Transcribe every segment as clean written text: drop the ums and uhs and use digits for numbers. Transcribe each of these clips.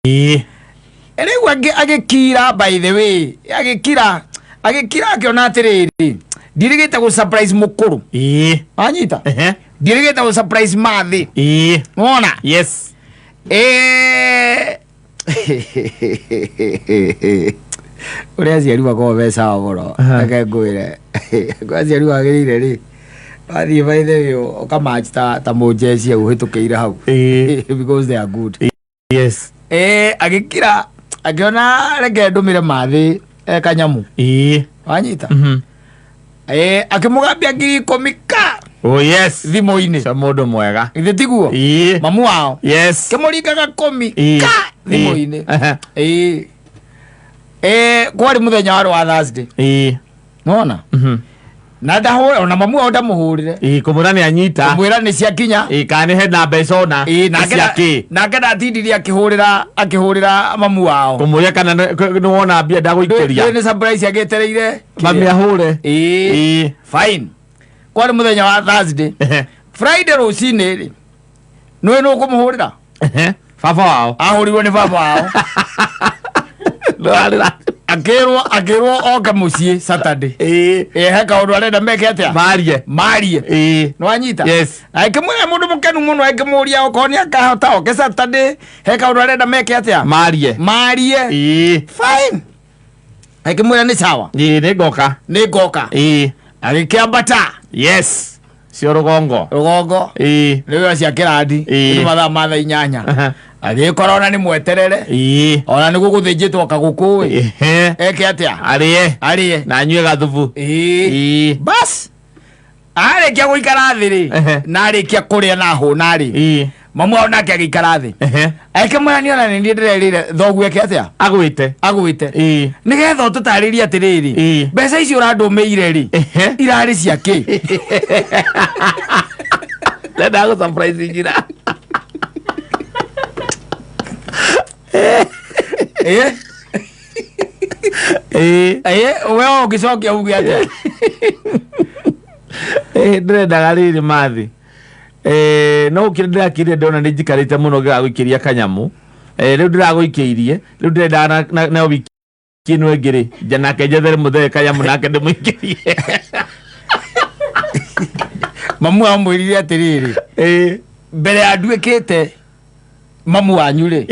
Rĩu agĩkira by the way agĩkira akiona atiriri ndirigite gu surprise mukuru anyita ndirigite gu surprise mathi unaona yes uri aciari wako beca boro akengwire aciari wagirire ri athi by the way okamatch ta mojeci uhitukiire hau because they are good yes agĩkira akiona reke ndumire mathi kanyamu wanyita akimugambia ngiri komika oh yes thimo-ini cha mundu mwega ithe tiguo mamu wao yes kimuringaga komi ka thimo-ini kwari muthenya wa Thursday nona na ndahura ona mamu wao ndamuhurire kumura ni anyita kumwira ni ciakinya kane he na mbeca ona nake ndatindirie akihurira mamu wao kumuria kana ni wona mbia ndaguikeria ni surprise agitereire mami ahure fine kwari muthenya wa Thursday Friday rucini ri nwe no kumuhurira baba wao ahurirwo ni baba wao akirwo oka mucie Saturday he kaundu arenda meke atia marie no anyita yes aikimwe mundu mukenu muno aikimuria okoni akahota oke Saturday he kaundu arenda meke atia marie fine aikimwe ni sawa ni ngoka agikiambata yes cio rugongo riu acia kirandi ni mathaa matha 8 agikora ni mweterere ona niguo guthinjitwo kagukuwi eke atia arie na nyue gathubu bas arikia guikara thiri na arikia kuria na huna ri mamu ao nake agikara thi akimwani ona ni ndirerire thogu eke atia agwite nigetha ututariria atiriri mbeca icio urandumeire ri irari ciake ndenda go surprise njira wewe ugicokia ugi atia ndirendaga riri mathi no ukire ndirakire ndona ni njikarite muno gagwikiria kanyamu riu ndiragwikiirie riu ndirenda na wiki ino ngiri nake njethere muthere kanyamu nake ndimuikirie mamu amwirire atiriri mbere anduikite mamu wanyu ri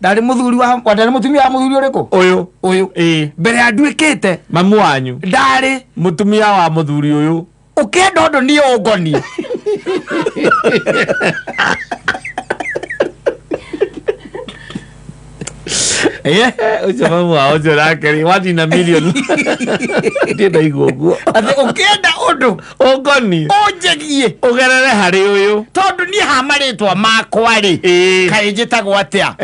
ndari muthuri wa ndari mutumia wa muthuri uriku uyu mbere anduikite mamu wanyu ndari mutumia wa muthuri uyu ukenda ndo ni ugoni ucio mamu wao ucio rakeri wati na million ndenda iguo ati ukenda undu ugoni unjegie ugerere hari uyu tondu ni hamaritwa makwa ri kai njitagwo atia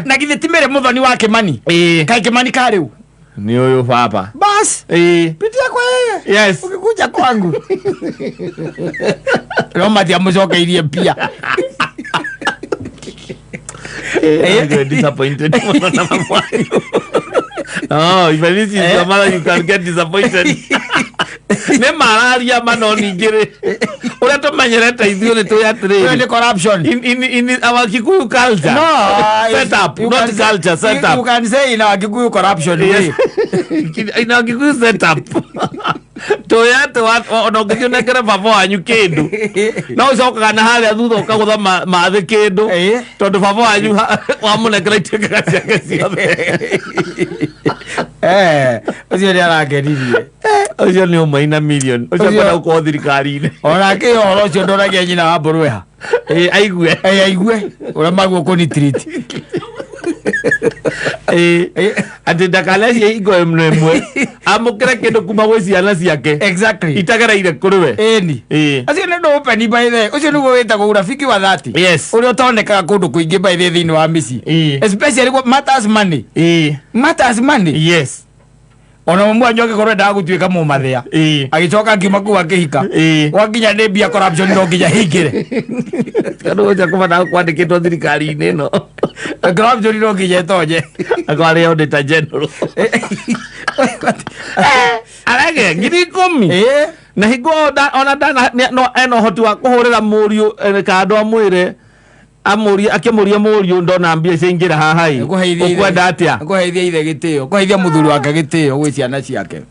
na githe timere muthoni wa Kimani kai Kimani ka riu ni uyu baba bas pitia kwa yeye yes ukikuja kwangu Roma dia muzokeirie pia I'm disappointed na mama wangu. Oh, if this is your mother, you can get disappointed. Ne malaria manoni ngire. Ora to manyereta ithuo ni to yatre. Ni corruption in our Kikuyu culture. No, set up, not culture, set up. You can say in our Kikuyu corruption. Yes. In our Kikuyu set up. To yate ono ngithio nekere baba wanyu kindu. No ucokaga na haria thutha ukagutha mathi kindu. Tondu baba wanyu wamunekera itekaga ciake ciothe. Ucio ni arangeririe. Ucio ni umwe ina million. Ucio kwenda uko thirikari-ini. Ona ke horo ucio ndoragia nyina wa Mburueha. Aigue. Ora maguo kuni treat. Ati ndakalerie ingo imwe amukire kindu kuma gwi ciana ciake exactly itagereire kuri we acio ni ndo open by the ucio niguo witagwo urafiki wa 30 yes uria utonekaga kundu kuingi by the thini wa misi especially matters money yes ona mamu anyoke korwe ndagutuika mumathia agicoka ngima ku akihika wakinya ni bia corruption no nginya hingire kando ja kuma kwandikitwo thirikari-ini no corruption no nginya tonye akwari auditor general arege 10,000 na higo ona dana no eno hoti wa kuhurira muriu kando amwire akimuria murio ndona mbia cingira haha i ukwenda atia kuheithia ithe gitio kuheithia muthuri wake gitio gwi ciana ciake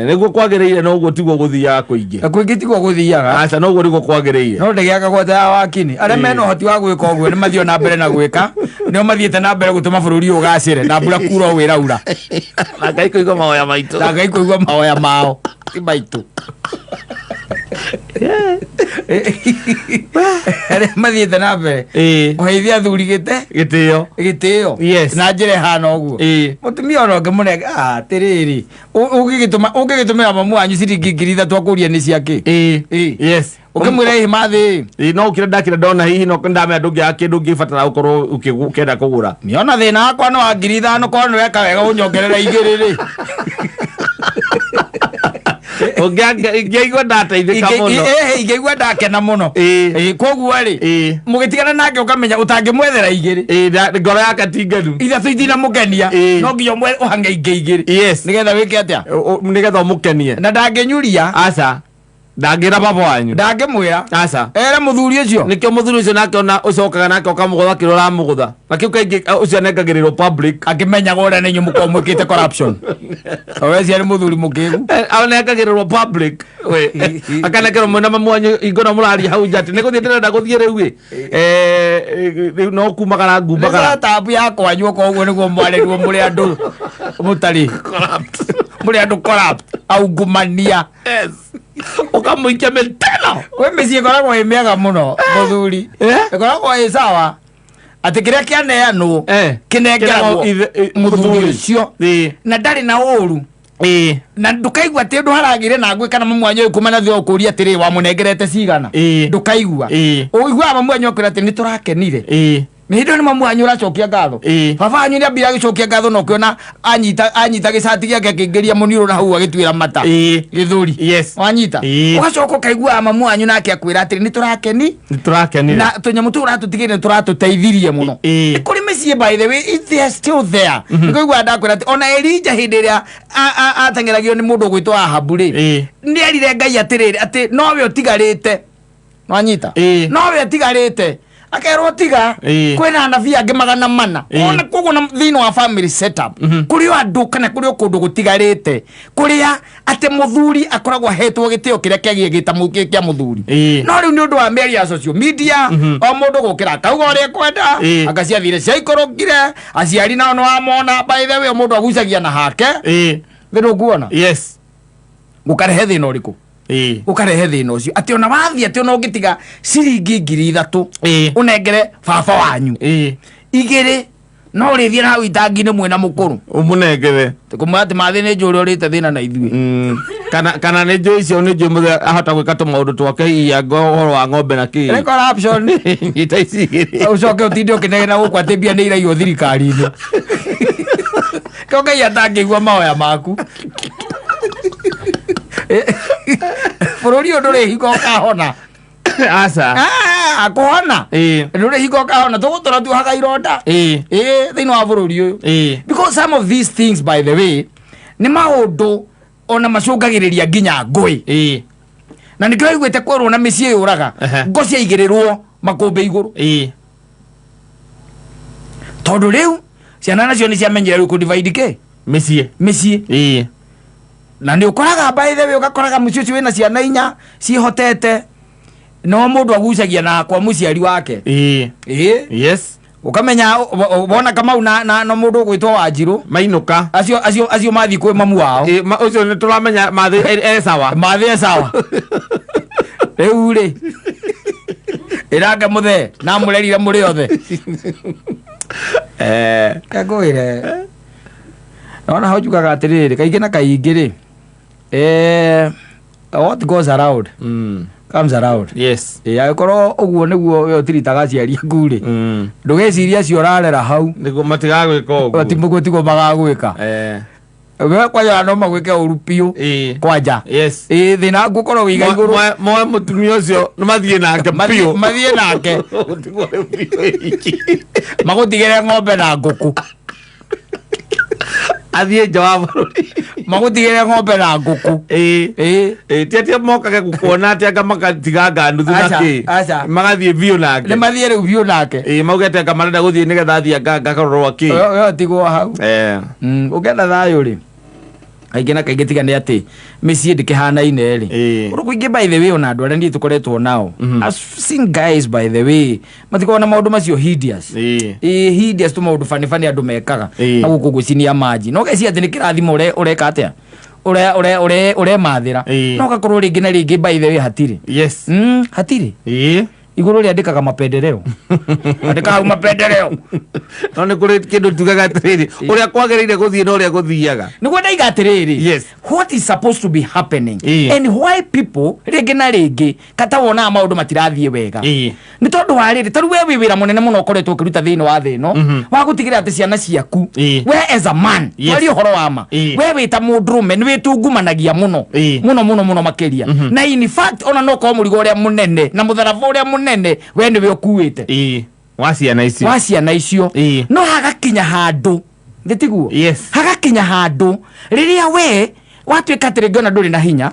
niguo kwagiriire no guo tiguo guthiaga kuingi kuingi tiguo guthiaga aca no guo niguo kwagiriire no ndegiaga gwata ya wakini aria mena uhoti wa gwika uguo ni mathio na mbere na gwika nio mathiete na mbere gutuma bururi ugacire na mbura kura wiraura na ngai kuigua mahoya maitu na ngai kuigua mahoya mao ti maitu mathiete na mbere kuheithia thuri gitio na njire hana uguo mutumia ono ngimunenge atiriri ungigitumira mamu wanyu ciringi 3,000 akuria ni ciake yes ukimwira hihi mathi no ukira ndakira ndona hihi no ndame andu ngia kindu ngibatara gukorwo ukenda kugura niona thina wakwa no 5,000 korwo weka wega unyongerera 2 ngiigua ndateithika muno ngiigua ndakena muno koguo ri mugitigana nake ukamenya utangimwethera 2 ngoro yake tingenu ithatũ itinamũkenia no nginya ũmwe ũhange ingĩ nigetha wĩke atĩa nigetha ũmũkenie na ndangĩnyuria aca ndangĩra baba wanyu ndangĩmwĩra aca ere mũthuri ũcio nĩkĩo mũthuri ũcio nake ona ũcokaga nake ũkamũgũtha kĩrĩa ũramũgũtha na kĩu kaingĩ ũcio anengagĩrĩrwo public akĩmenyaga ũrĩa nĩ inyuĩ mũkorwo mwĩkĩte corruption owecia nĩ mũthuri mũkĩgu anengagĩrĩrwo public akanekerwo mwĩna mamu wanyu ingona mũraria hau nja atĩ nĩ gũthiĩ ndĩrenda gũthiĩ rĩu rĩu no kumagara ngumbagara tabu ya kwanyu ũko ũguo nĩguo mwarĩrwo mũrĩ andũ mũtarĩ mũrĩ andũ corrupt aungumania ukamũikia mĩteno we mĩciĩ ĩkoragwo ĩ mĩega mũno mũthuri ĩkoragwo ĩ sawa atĩ kĩrĩa kĩaneanwo kĩnengeragwo mũthuri ũcio na ndarĩ na ũru na ndukaigua atĩ ũndũ haragire na ngwĩ kana mamu wanyu kuma na thĩ ũkũria atĩrĩ wamũnengerete cigana ndukaigua ũiguaga mamu wanyu akwĩra atĩ nĩ tũrakenire nĩ hĩndĩ nĩ mamu wanyu ũracokia ngatho baba wanyu nĩ ambia gĩcokia ngatho na ũkĩona anyita gĩcati gĩake akĩingĩria mũnirũ na hau agĩtuĩra mata gĩthũri wanyita ũgacoka ũkaigua mamu wanyu nake akwĩra atĩrĩ nĩ tũrakenire na tũnyamũ tũu ũratũtigĩrĩre nĩ tũratũteithirie mũno nĩ kũrĩ mĩciĩ by the way they are still there nĩkũigua ndakwĩra atĩ ona Elija hĩndĩ ĩrĩa ateng'eragio nĩ mũndũ ũgwĩtwo Ahabu rĩ nĩ erire Ngai atĩrĩrĩ atĩ nowe ũtigarĩte wanyita nowe ũtigarĩte akerwo tiga kwina anabii angĩ 400 ona koguo thĩinĩ wa family setup kũrĩ andũ kana kũrĩ kũndũ gũtigarĩte kũrĩa atĩ mũthuri akoragwo ahetwo gĩtĩo kĩrĩa kĩagiĩ gĩtamũkĩ kĩa mũthuri no rĩu nĩ ũndũ wa mĩario ya social media o mũndũ gũkĩra akauga ũrĩa kwenda agaciathire ciaikũrũkire aciari nao nĩ wamona by the way mũndũ agucagia na hake thĩrũ nguona gũkarehe thĩna ũrĩkũ ukarehe thina ucio ati ona wathia ati ona ungitiga ciringi 3,000 unengere baba wanyu 2 no urithie na hau itangi-inĩ mwena mũkũrũ umunengere kumati mathi nĩ njũri ũrĩte thina na ithuĩ kana nĩ njũi icio nĩ njũi mũthee ahota gwĩka tũmaũndũ twake ya ũhoro wa ng'ombe na kĩ corruption nyita ici igĩrĩ ũcoke ũtinde ũkĩnegena gũkũ atĩ mbia nĩ iraiywo thirikari-inĩ kĩo Ngai atangĩigua mahoya maku bururi ndũrĩ hingo kahona aca akuhona ndũrĩ hingo kahona tũgũtũra tuhaga ironda thĩinĩ wa bururi ũyũ because some of these things by the way nĩ maũndũ ona macũngagĩrĩria nginya ngũĩ na nĩkĩo aiguĩte kwerwo na mĩciĩ yũraga ngo ciaigĩrĩrwo makũmbĩ igũrũ tondũ rĩu ciana nacio nĩ ciamenyire rĩu kũdivide kĩ mĩciĩ na nĩ ũkoraga by the way ũgakoraga mũciĩ ũcio wĩna ciana 4 ciĩhotete no mũndũ agucagia na kwa mũciari wake yes ukamenya wona Kamau na mũndũ ũgwĩtwo Wanjirũ mainũka acio mathiĩ kwĩ mamu wao ũcio nĩ tũramenya mathĩ sawa rĩu rĩ ĩrange mũthee na mũrerire mũrĩ othe ngwĩre nona hau njugaga atĩrĩrĩ kaingĩ na kaingĩ rĩ what goes around comes around agĩkorwo ũguo nĩguo we ũtiritaga aciari aku rĩ ndũgeciria acio ũrarera hau nĩguo matigagwĩka ũguo timũguo tiguo magagwĩka we kwanja no magwĩke ũru biũ kwanja thĩna ngũkorwo wĩiga igũrũ moe mũtumia ũcio nĩ mathiĩ nake biũ mathiĩ nake magũtigĩre ng'ombe na ngũkũ athiĩ nja wa bũrũri magutigire ng'ombe na nguku tiatia mokage gukuona atia kamakatiganga nuthu naki magathie biu nake ni mathie riu biu nake maugete anga marenda guthie nigetha athia ngakororwa ki yo tigwo hau ugenda thayo ri aingĩ na kaingĩ tiga nĩ atĩ mĩciĩ ndĩkĩhanaine rĩ ũndũ kũingĩ by the way ona andũ arĩa niĩ tũkoretwo nao I've seen guys by the way matikoragwo na maũndũ macio hideous hideous tũ maũndũ funny funny andũ mekaga na gũkũ gwĩcinia manji no geci atĩ nĩ kĩrathimo ũreka atĩa ũremathĩra no gakorwo rĩngĩ na rĩngĩ by the way hatirĩ hatirĩ iguru riandikaga mapendeleo andikaga mapendeleo no ni kuri kindu tugaga atiriri uria kwagereire guthie no uria guthiaga niguo ndaiga atiriri what is supposed to be happening and why people ringi na ringi kata wona maundu matirathie wega ni tondu wa riri taru we wira munene muno ukoretwo ukiruta thiini wa thi no wa gutigira ati ciana ciaku we as a man wari uhoro wa ma we wita mundurume ni witungumanagia muno muno makiria na in fact ona no ko murigo uria munene na mutharaba uria nene we ni we ukuite waciana icio no hagakinya handu nditiguo hagakinya handu riria we watuika atirĩ ngona ndũrĩ na hinya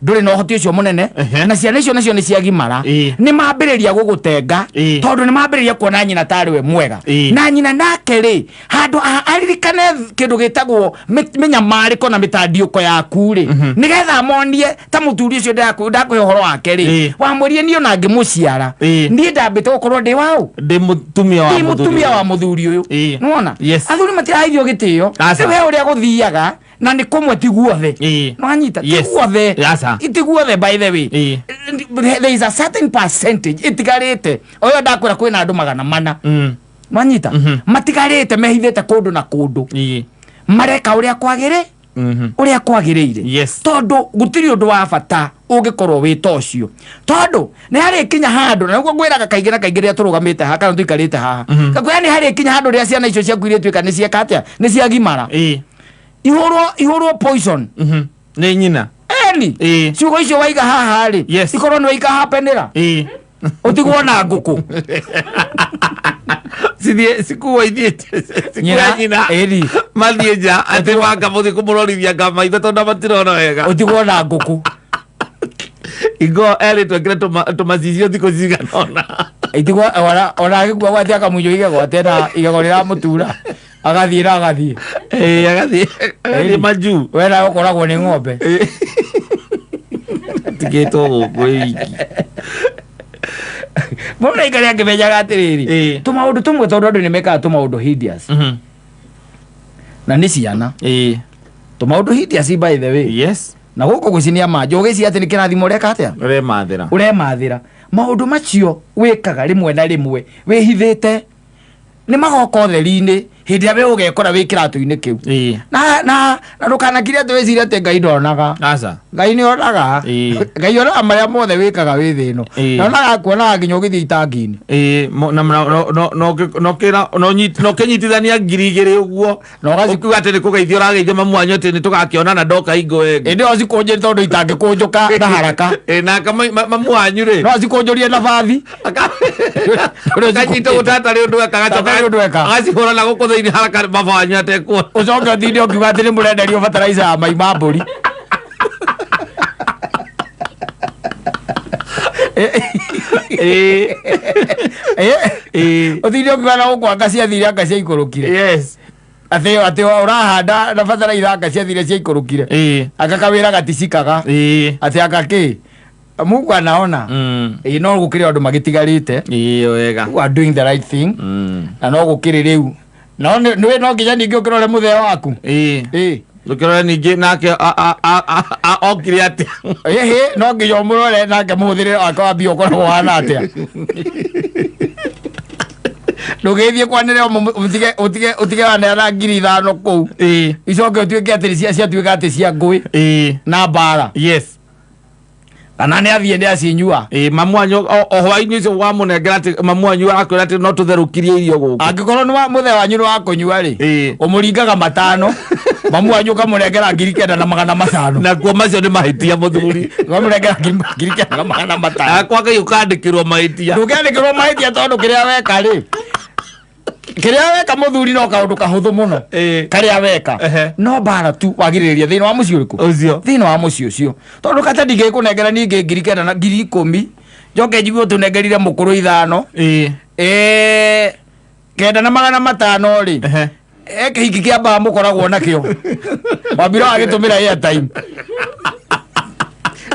ndũrĩ na ũhoti ũcio mũnene na ciana icio nacio nĩ ciagimara nĩ mambĩrĩria gũgũtenga tondũ nĩ mambĩrĩria kuona nyina tarĩ we mwega na nyina nake rĩ handũ aririkane kĩndũ gĩtagwo mĩnyamarĩko na mĩtandiũko yaku rĩ nĩgetha monie ta mũthuri ũcio ndakũhe ũhoro wake rĩ wamwĩrie niĩ ona ngĩmũciara niĩ ndambĩte gũkorwo ndĩ waũ ndĩ mũtumia wa mũthuri ũyũ nĩwona athuri matiraheithio gĩtĩo we ũrĩa gũthiaga na ni komwe tiguothe no anyita tiguothe itiguothe by the way there is a certain percentage itigarite oyo ndakwira kwina andu 400 manyita matigarite mehithete kundu na kundu mareka uria kwagirire tondu gutiri undu wa bata ungikorwo wi tocio tondu ni hari kinya handu na niguo ngwiraga kaingĩ na kaingĩ ria turugamite ha kana tuikarite haha kakwira ni hari kinya handu ria ciana icio ciaku iria tuika ni cieka atia ni ciagimara ihoro poison ni nyina ciugo icio waiga haha ri ikorwo ni waiga hapenera utigwo na nguku sikuwa nyina mathie nja ati wanga muthi kumurorithia ngamaitho tondu matirona wega utigwo na nguku igo twekire tumacicio thikũ ciganona itigwo ona gĩkua gwate akamunyo igego atena igego rĩramutura agathie agathie maju wena ukoragwo ni ng'ombe tigitwo gũkũ iki mbona igari angimenyaga atiriri tumaundu tumwe tondu andu nimekaga tumaundu hideous na ni ciana tumaundu hideous by the way na guku gwicinia manjo ugeci ati ni kirathimo ureka atia uremathira maundu macio wikaga rimwe na rimwe wihithite ni magoka theri-ini hindi ya we ugekora wi kiratu-ini kiu na ndukanakirie ati wicirie ati Ngai ndonaga Ngai ni onaga Ngai onaga maria mothe wikaga wi thi ino na onaga kuonaga nginya ugithii itangi-ini no kinyitithania 2,000 uguo ukiuga ati ni kugeithia urageithia mamu wanyu ati ni tugakionana ndoka ingo wega indi ocikunjire tondu itangikunjuka na haraka na mamu wanyu ri no cikunjurie na bathi kanyita gutatari undu ekaga agacihura na guku thiini haraka baba wanyu atekwo ucoke uthinde ukiuga ati ni murenderio fertilizer ya mai ma mburi uthinde ukiuga na guku akaciathire akaciaikurukire ati urahanda na fertilizer akaciathire ciaikurukire akakawira gaticikaga ati akaki Mungu anaona no gukire andu magitigarite wega you are doing the right thing na no gukire riu no niwe no nginya ningi ukirore muthea waku ukirore ningi nake okire atia no nginya umurore nake muthire akawambia ukorwo wana atia ndugithie kwanire utige wanera 5,000 kuu icoke utuike ati ciatuika ati cia ngui na mbara kana ni athie ndi acinyua mamu wanyu ohwa-ini ucio wamunengera ati mamu wanyu akwira ati no tutherukirie irio guku angikorwo ni wa muthe wanyu ni wa kunyua ri umuringaga 5 mamu wanyu kamunengera 9,500 na kuo macio ni mahitia muthuri kamunengera 9,500 akwa Ngai ukandikirwo mahitia ndukandikirwo mahitia tondu kiria weka ri kiria weka muthuri no kaundu kahuthu muno karia weka no bara tu wagiriria thini wa mucio riku thini wa mucio ucio tondu kata ndige kunengera ninge 9,000 na 10,000 njoke njiguo tunengerire mukuru 5 kenda na 500 ri kihiki kia ba mukoragwo nakio wabira agitumira airtime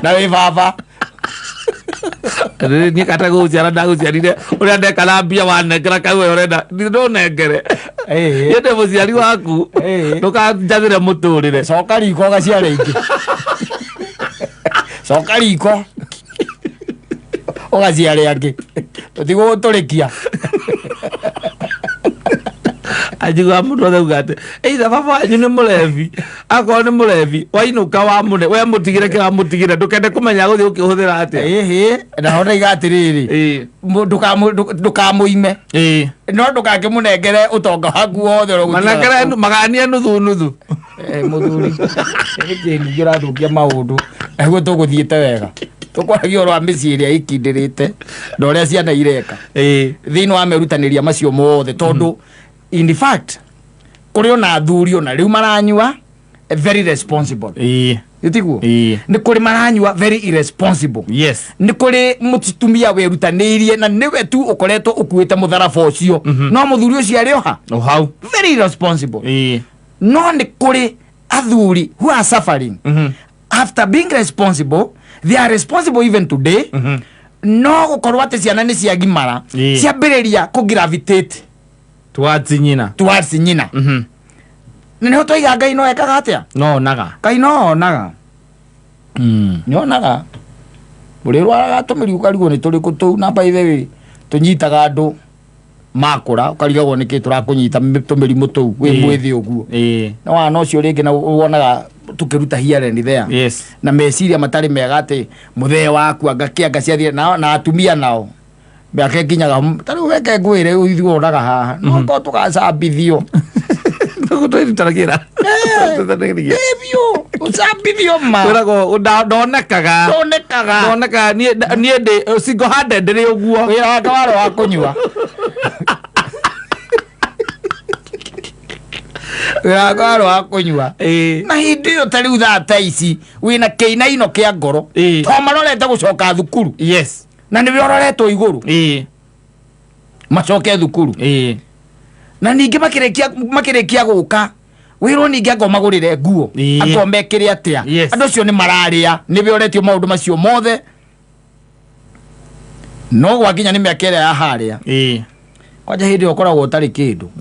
na we baba ni kata guciara ndaguciarire uria ndekana mbia wanengera kau urenda ndonengere yende muciari waku ndukanjathire muturire coka riko gaciare ingi coka riko ugaciare angi tutigo turikia ajiga mundu othe ate either baba wanyu ni murevi akoro ni murevi wainuka wa mune we mutigire kira mutigire ndukende kumenya guthi ukihuthira ate na hona igatiriri ndukamuime no ndukakimunengere utonga waku wothe manengere magania nuthu muthuri ngira thukia maundu eguo tuguthiite wega tukwaragia oro amicii iria ikindirite na uria ciana ireka thiini wa merutaniria macio mothe tondu in fact kuri ona athuri ona riu maranyua very responsible yutiguo ni kuri maranyua very irresponsible ni kuri mutitumia werutanirie na niwe tu ukoretwo ukuite mutharaba ucio no muthuri ucio ari oha hau very irresponsible no ni kuri athuri who are suffering after being responsible they are responsible even today no gukorwo ati ciana ni ciagimara ciambiriria kugravitate towards nyina nene ho toiga Ngai no ekaga atia no naga Ngai no naga no naga buri rwaraga tumiriu karigo ni turi kutu na by the way tunyitaga andu makura ukarigagwo niki turakunyita tumirimu tuu wi mwithi uguo no wana ucio ringi na wonaga tukiruta hearing there na meciria matari mega ati muthee waku angakianga ciathie na atumia nao Bake kinyaga tari weke ngwire uithigo onaga haha no ko tukacambithio taragira ebio ucambithio ma turago ndonekaga nie ndi single handed ri uguo wira wake waro wa kunyua wira wa kunyua na hindi yo tari utha taici wina keinaino kia ngoro to marorete gucoka thukuru na ni biororetwo iguru macoke thukuru na ningi makirekia guka wiro ningi agomagurire nguo agombekire atia andu cio ni mararia ni bioretio maundu macio mothe no gwakinya ni miakere ya haria kwaja hindi okoragwo utari kindu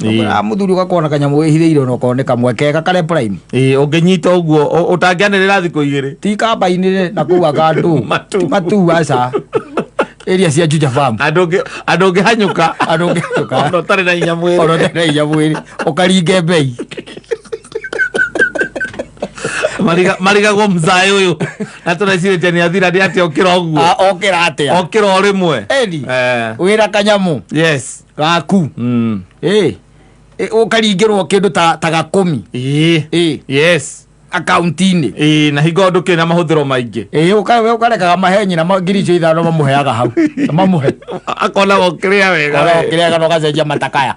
muthuri ugakona kanyamu wihithiire no koneka mwekega kare prime unginyita uguo utangianirira thiku igiri ti kamba-ini na kuga gandu matu aca area cia Juja farm andu ngihanyuka ono tari na inya mwiri ukaringe bei marigagwo mzai uyu na tunacirite ni athira ndi ati okira uguo okira rimwe wira kanyamu gaku ukaringirwo kindu ta 10 akaunti-ini na hingo ndu kina mahuthiro maingi ukarekaga mahenyi na 5,000 mamuheaga hau mamuhe akona okiria wega no gacenjia matakaya